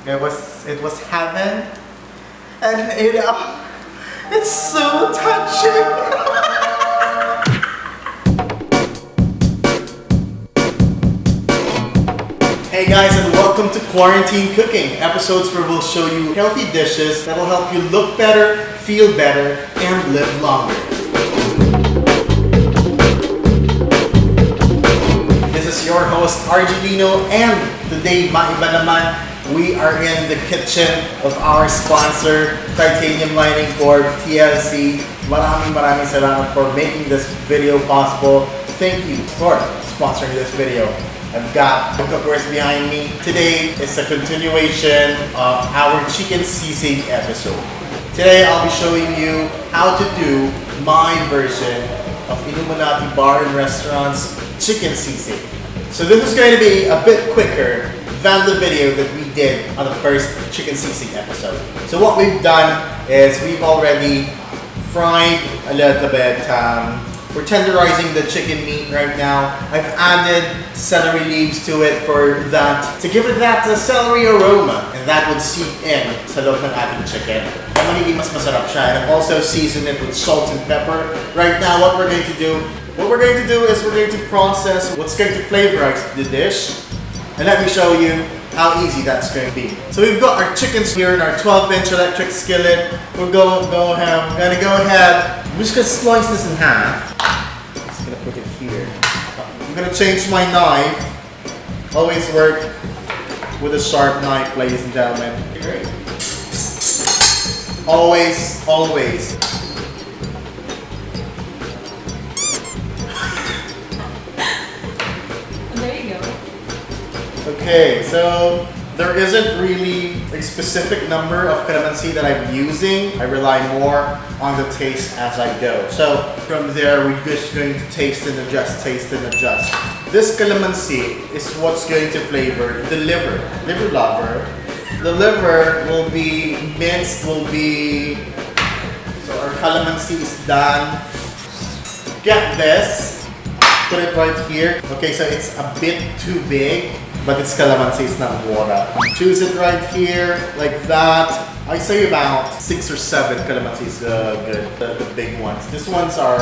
It was heaven, and it's so touching. Hey guys, and welcome to Quarantine Cooking, episodes where we'll show you healthy dishes that'll help you look better, feel better, and live longer. This is your host, Argelino, and today, maiba naman, we are in the kitchen of our sponsor, Titanium Lining Corp, TLC. Maraming salamat for making this video possible. Thank you for sponsoring this video. I've got the cookwares behind me. Today is a continuation of our chicken sisig episode. Today I'll be showing you how to do my version of Inumanati Bar and Restaurant's chicken sisig. So this is going to be a bit quicker than the video that we did on the first chicken sisig episode. So what we've done is we've already fried a little bit. We're tenderizing the chicken meat right now. I've added celery leaves to it for that, to give it that celery aroma, and that would seep in sa loob ng ating chicken. And magiging mas masarap siya. And I've also seasoned it with salt and pepper. Right now, what we're going to do is we're going to process what's going to flavorize the dish. And let me show you how easy that's going to be. So we've got our chickens here in our 12-inch electric skillet. We're gonna go ahead. I'm just gonna slice this in half. Just gonna put it here. I'm gonna change my knife. Always work with a sharp knife, ladies and gentlemen. Great. Always. Okay, so there isn't really a specific number of calamansi that I'm using. I rely more on the taste as I go. So from there, we're just going to taste and adjust. This calamansi is what's going to flavor the liver lover. The liver will be minced, so our calamansi is done. Get this, put it right here. Okay, so it's a bit too big, but it's calamansi, it's not water. Choose it right here, like that. I say about 6 or 7 calamansi is good, the big ones. These ones are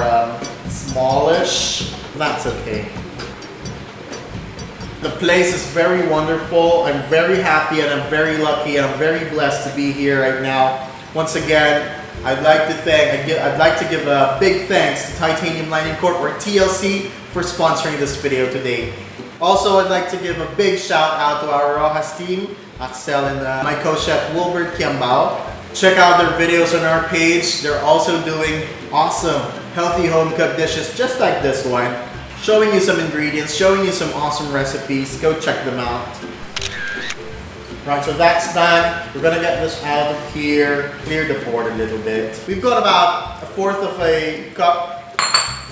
smallish, that's okay. The place is very wonderful. I'm very happy and I'm very lucky and I'm very blessed to be here right now. Once again, I'd like to give a big thanks to Titanium Lining Corp, or TLC, for sponsoring this video today. Also, I'd like to give a big shout out to our Rojas team, Axel and my co-chef Wilbert Kiambao. Check out their videos on our page. They're also doing awesome, healthy home-cooked dishes just like this one. Showing you some ingredients, showing you some awesome recipes. Go check them out. Right, so that's done. We're gonna get this out of here, clear the board a little bit. We've got about 1/4 of a cup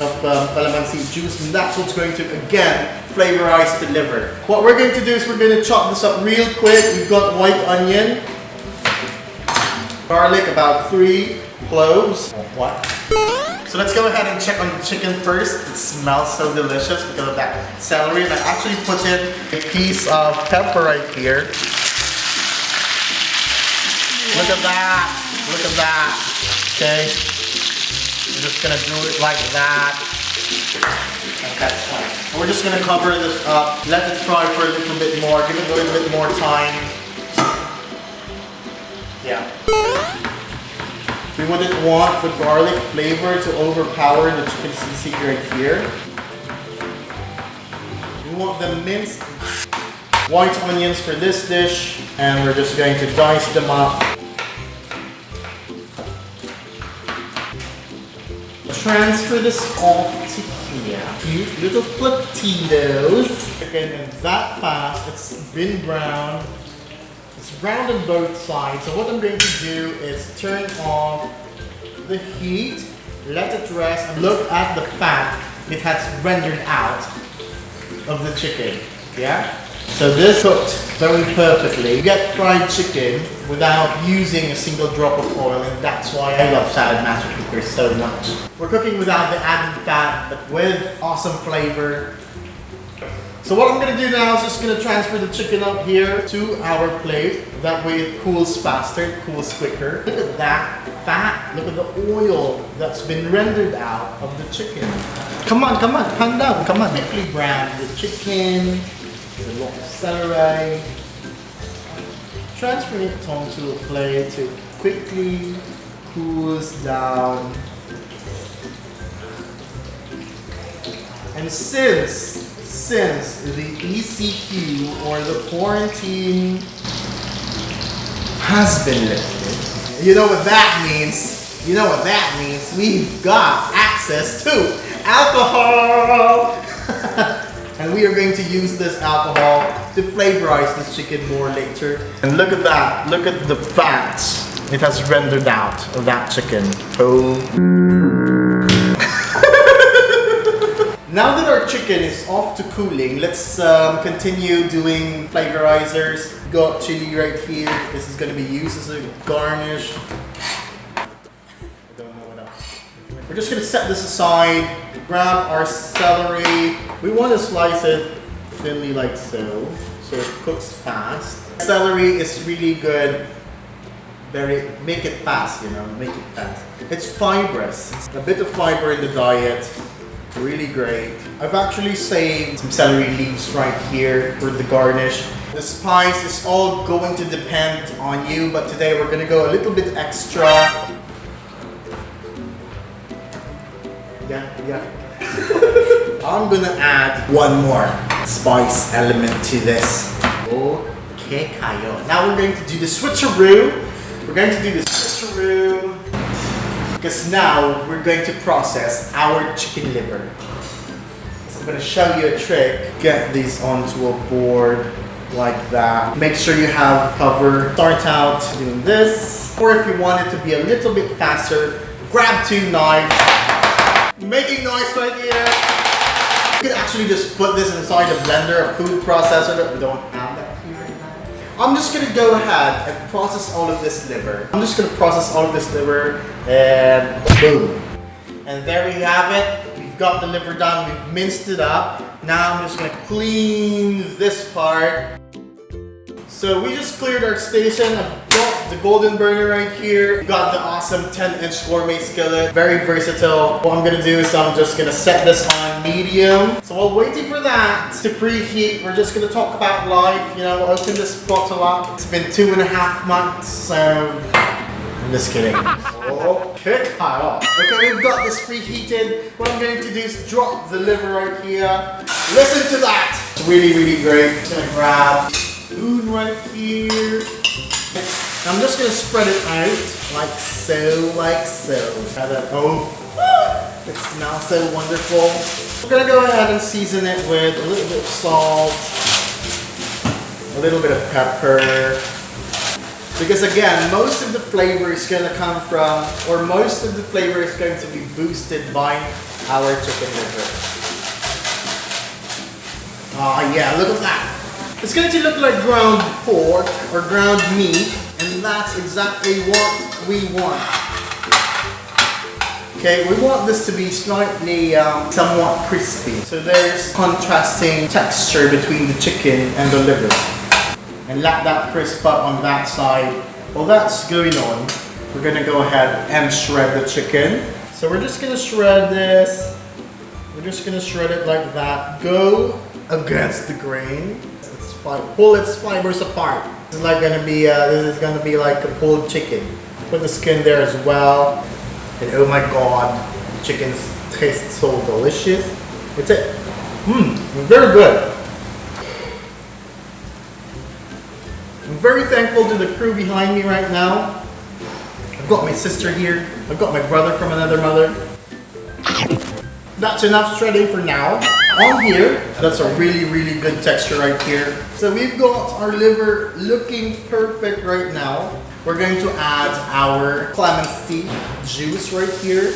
of calamansi juice, and that's what's going to, again, flavorize the liver. What we're going to do is we're going to chop this up real quick. We've got white onion, garlic, about 3 cloves. What? So let's go ahead and check on the chicken first. It smells so delicious because of that celery. And I actually put in a piece of pepper right here. Look at that. Okay. I'm just gonna do it like that. And that's fine. We're just gonna cover this up, let it fry for a little bit more, give it a little bit more time. Yeah. We wouldn't want the garlic flavor to overpower the chicken sisig right here. We want the minced white onions for this dish, and we're just going to dice them up. Transfer this off to here. Cute little platitos. Chicken that fast. It's been browned. It's browned on both sides. So what I'm going to do is turn off the heat, let it rest, and look at the fat it has rendered out of the chicken. Yeah? So this cooked very perfectly. You get fried chicken without using a single drop of oil, and that's why I love Salad Master Cookers so much. We're cooking without the added fat, but with awesome flavor. So what I'm gonna do now is just gonna transfer the chicken up here to our plate. That way it cools faster, it cools quicker. Look at that fat, look at the oil that's been rendered out of the chicken. Come on, hand down, come on. Quickly brown the chicken, the long celery. Transferring it onto a plate to quickly cools down. And since the ECQ or the quarantine has been lifted, you know what that means? You know what that means? We've got access to alcohol! And we are going to use this alcohol to flavorize this chicken more later. And look at that, look at the fats it has rendered out of that chicken. Oh. Now that our chicken is off to cooling, let's continue doing flavorizers. We've got chili right here. This is going to be used as a garnish. I don't know what else. We're just going to set this aside. Grab our celery. We want to slice it thinly like so it cooks fast. Celery is really good. Make it fast, you know, make it fast. It's fibrous. It's a bit of fiber in the diet. Really great. I've actually saved some celery leaves right here for the garnish. The spice is all going to depend on you, but today we're gonna go a little bit extra. Yeah. I'm gonna add one more spice element to this. Okay, kayo. Now we're going to do the switcheroo. Because now we're going to process our chicken liver. So I'm going to show you a trick. Get these onto a board like that. Make sure you have cover. Start out doing this. Or if you want it to be a little bit faster, grab 2 knives. Making noise right here. You could actually just put this inside a blender, a food processor, but we don't have that here right now. I'm just going to go ahead and process all of this liver. And boom. And there we have it. We've got the liver done. We've minced it up. Now I'm just going to clean this part. So we just cleared our station. I've got the golden burner right here. We've got the awesome 10-inch gourmet skillet. Very versatile. What I'm going to do is I'm just going to set this on medium. So while waiting for that to preheat, we're just going to talk about life. You know, open this bottle up. It's been 2.5 months, so I'm just kidding. Okay, we've got this preheated. What I'm going to do is drop the liver right here. Listen to that. It's really, really great. I'm going to grab spoon right here. I'm just going to spread it out like so. It smells so wonderful. We're going to go ahead and season it with a little bit of salt, a little bit of pepper. Because again, most of the flavor is going to come from, or most of the flavor is going to be boosted by our chicken liver. Oh yeah, look at that. It's going to look like ground pork or ground meat, and that's exactly what we want. Okay, we want this to be slightly, somewhat crispy. So there's contrasting texture between the chicken and the liver. And let that crisp up on that side. While that's going on, we're going to go ahead and shred the chicken. So we're just going to shred this. We're just going to shred it like that. Go against the grain. Pull its fibers apart. This is like going to be like a pulled chicken. Put the skin there as well. And oh my god, the chicken tastes so delicious. It's it. Very good. I'm very thankful to the crew behind me right now. I've got my sister here. I've got my brother from another mother. That's enough shredding for now. On here, that's a really, really good texture right here. So we've got our liver looking perfect right now. We're going to add our calamansi juice right here.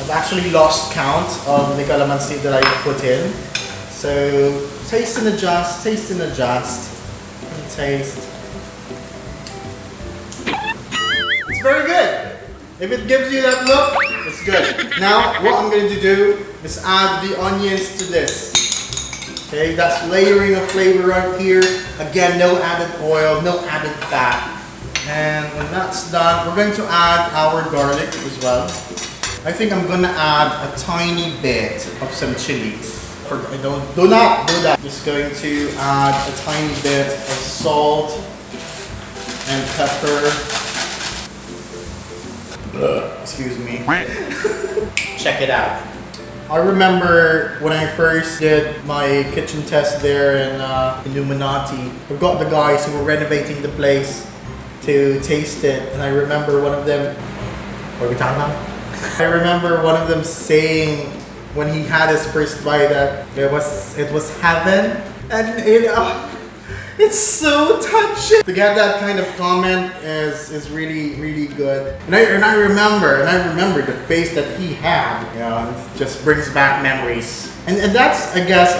I've actually lost count of the calamansi that I put in. So taste and adjust, and taste. It's very good. If it gives you that look, it's good. Now, what I'm going to do is add the onions to this. Okay, that's layering of flavor right here. Again, no added oil, no added fat. And when that's done, we're going to add our garlic as well. I think I'm gonna add a tiny bit of some chilies. Do not do that. Just going to add a tiny bit of salt and pepper. Excuse me. Check it out. I remember when I first did my kitchen test there in Inumanati, we got the guys who were renovating the place to taste it, and I remember one of them, what are we talking about? I remember one of them saying when he had his first bite that it was heaven, and it's so touching. To get that kind of comment is really good. And I remember the face that he had. It just brings back memories. And that's I guess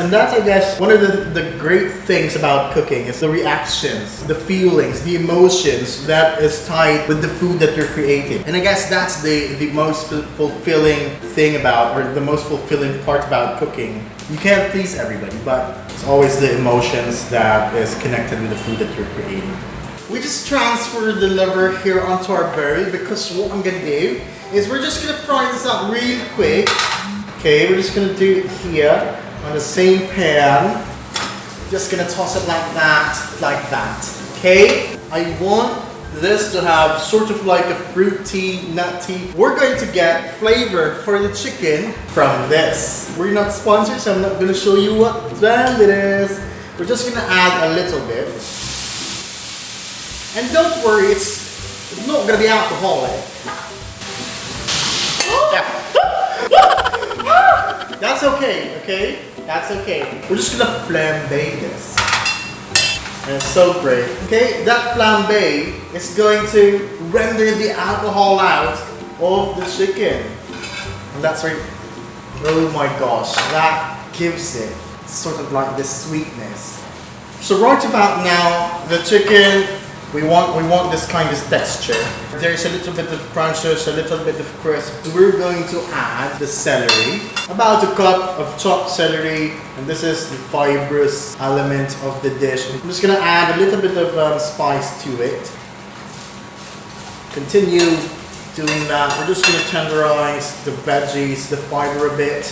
one of the great things about cooking is the reactions, the feelings, the emotions that is tied with the food that you're creating. And I guess that's the most fulfilling thing about, or the most fulfilling part about cooking. You can't please everybody, but it's always the emotions that is connected with the food that you're creating. We just transfer the liver here onto our barrel because what I'm gonna do is we're just gonna fry this up real quick. Okay, we're just gonna do it here on the same pan. Just gonna toss it like that. Okay, I want this to have sort of like a fruity, nutty. We're going to get flavor for the chicken from this. We're not sponsored, so I'm not gonna show you what brand it is. We're just gonna add a little bit. And don't worry, it's not gonna be alcoholic. Yeah. That's okay? That's okay. We're just gonna flambe this. And it's so great. Okay, that flambe is going to render the alcohol out of the chicken. And that's right. Oh my gosh, that gives it sort of like this sweetness. So right about now, the chicken, we want this kind of texture. There's a little bit of crunches, a little bit of crisp. We're going to add the celery. About a cup of chopped celery, and this is the fibrous element of the dish. I'm just gonna add a little bit of spice to it. Continue doing that. We're just gonna tenderize the veggies, the fiber a bit.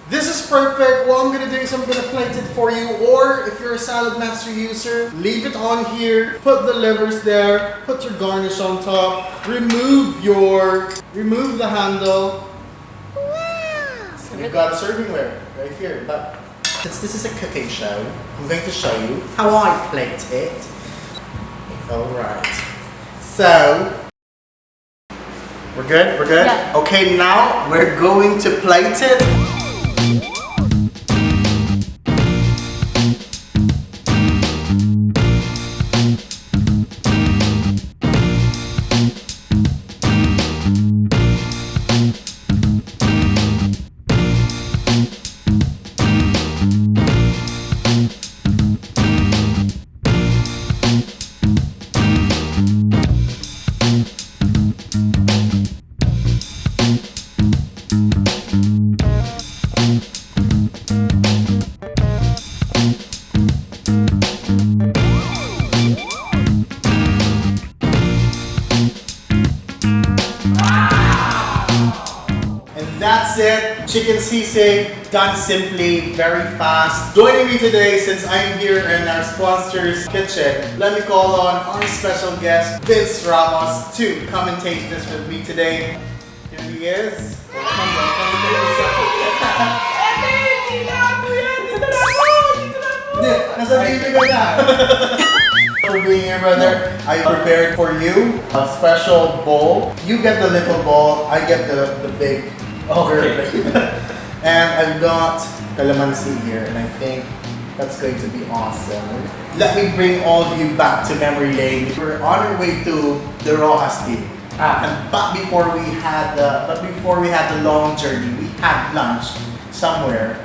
This is perfect. What I'm gonna do is I'm gonna plate it for you, or if you're a Salad Master user, leave it on here, put the livers there, put your garnish on top, remove the handle. Wow. And you've got a servingware right here. But since this is a cooking show, I'm going to show you how I plate it. Alright. So, we're good? Yeah. Okay, now we're going to plate it. That's it. Chicken sisig, done simply, very fast. Joining me today, since I'm here in our sponsor's kitchen, let me call on our special guest, Vince Ramos, to commentate this with me today. Here he is. For being here, brother. I prepared for you a special bowl. You get the little bowl, I get the big. Okay. And I've got calamansi here, and I think that's going to be awesome. Let me bring all of you back to memory lane. We're on our way to the Rojas team. But before we had the long journey, we had lunch somewhere.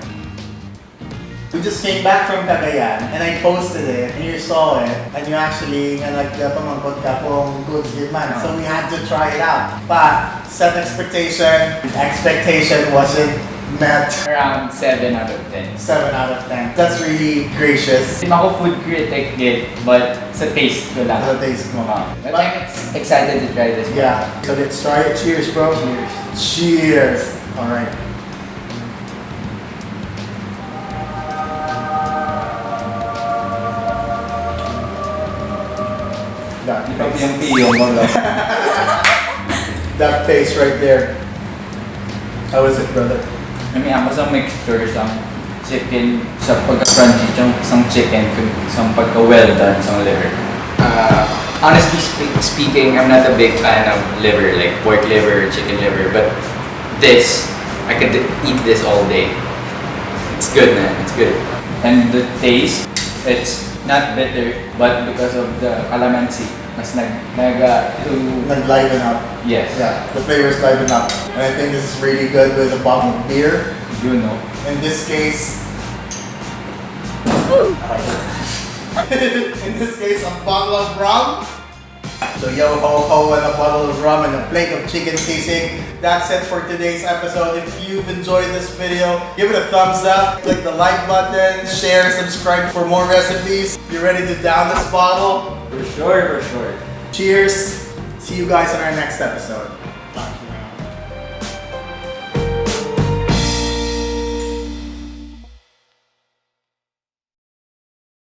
We just came back from Cagayan, and I posted it, and you saw it, and you actually nagpamangkot ka kung goods din man. So we had to try it out. But set expectation wasn't met Around 7 out of 10. 7 out of 10. That's really gracious. Hindi ako food critic yet, but sa taste ko lang. Sa taste mo. But I'm excited to try this one. Yeah. So let's try it. Cheers, bro. Cheers. Cheers. Alright. That face. Yung piyo mo lang. That face right there. How is it, brother? I mean, ako sa mixture sa chicken, sa pagka-crunchy, isang chicken, isang pagka-well done, isang liver. Honestly speaking, I'm not a big fan of liver, like pork liver, chicken liver, but this, I could eat this all day. It's good, man. It's good. And the taste, it's not bitter, but because of the calamansi, mas Nag-liven up. yes. Yeah, the flavors liven up. And I think this is really good with a bottle of beer. You know. In this case, a bottle of rum. So yo ho ho and a bottle of rum and a plate of chicken sisig. That's it for today's episode. If you've enjoyed this video, give it a thumbs up, click the like button, share, subscribe for more recipes. Be ready to down this bottle. For sure, for sure. Cheers. See you guys on our next episode.